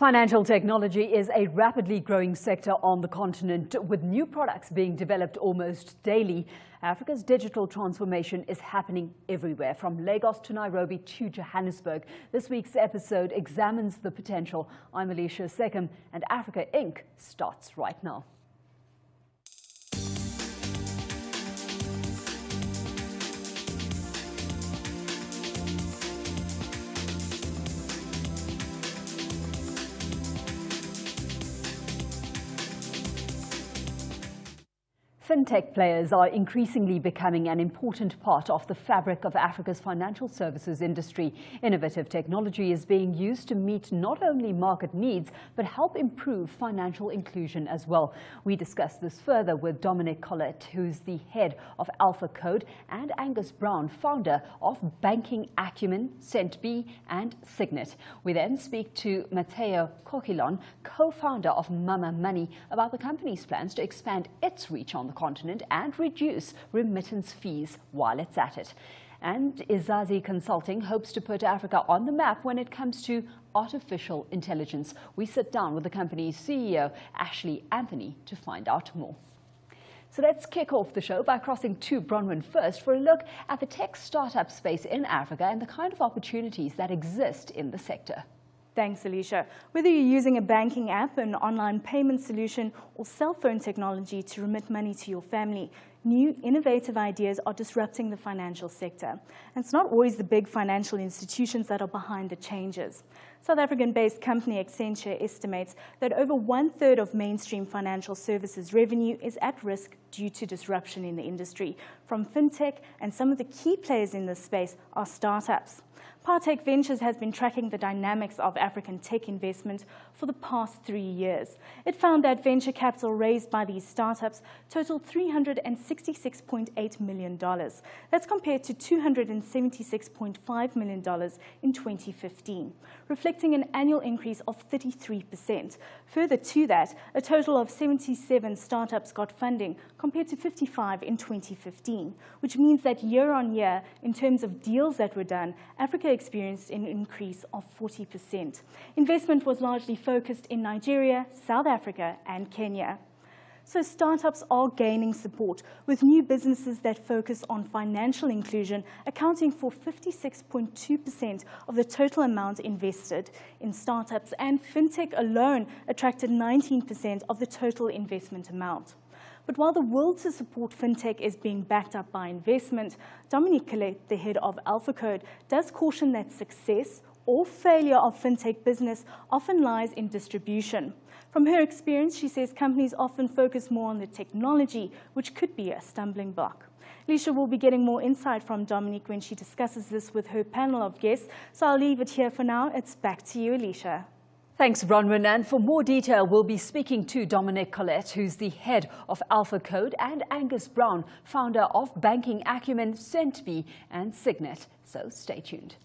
Financial technology is a rapidly growing sector on the continent, with new products being developed almost daily. Africa's digital transformation is happening everywhere, from Lagos to Nairobi to Johannesburg. This week's episode examines the potential. I'm Alishia Seckam, and Africa Inc. starts right now. FinTech players are increasingly becoming an important part of the fabric of Africa's financial services industry. Innovative technology is being used to meet not only market needs, but help improve financial inclusion as well. We discuss this further with Dominique Collett, who's the head of AlphaCode, and Angus Brown, founder of Banking Acumen, CentB, and Signet. We then speak to Matteo Coquilon, co-founder of Mama Money, about the company's plans to expand its reach on the continent and reduce remittance fees while it's at it. And Isazi Consulting hopes to put Africa on the map when it comes to artificial intelligence. We sit down with the company's CEO, Ashley Anthony, to find out more. So let's kick off the show by crossing to Bronwyn first for a look at the tech startup space in Africa and the kind of opportunities that exist in the sector. Thanks, Alicia. Whether you're using a banking app, an online payment solution, or cell phone technology to remit money to your family, new innovative ideas are disrupting the financial sector. And it's not always the big financial institutions that are behind the changes. South African-based company Accenture estimates that over 1/3 of mainstream financial services revenue is at risk due to disruption in the industry from FinTech, and some of the key players in this space are startups. Partech Ventures has been tracking the dynamics of African tech investment for the past 3 years. It found that venture capital raised by these startups totaled $366.8 million. That's compared to $276.5 million in 2015, reflecting an annual increase of 33%. Further to that, a total of 77 startups got funding compared to 55 in 2015, which means that year on year, in terms of deals that were done, Africa experienced an increase of 40%. Investment was largely focused in Nigeria, South Africa, and Kenya. So startups are gaining support, with new businesses that focus on financial inclusion accounting for 56.2% of the total amount invested in startups, and FinTech alone attracted 19% of the total investment amount. But while the will to support FinTech is being backed up by investment, Dominique Collett, the head of AlphaCode, does caution that success or failure of FinTech business often lies in distribution. From her experience, she says companies often focus more on the technology, which could be a stumbling block. Alicia will be getting more insight from Dominique when she discusses this with her panel of guests, so I'll leave it here for now. It's back to you, Alicia. Thanks, Bronwyn. And for more detail, we'll be speaking to Dominique Collett, who's the head of AlphaCode, and Angus Brown, founder of Banking Acumen, CentB, and Signet. So stay tuned.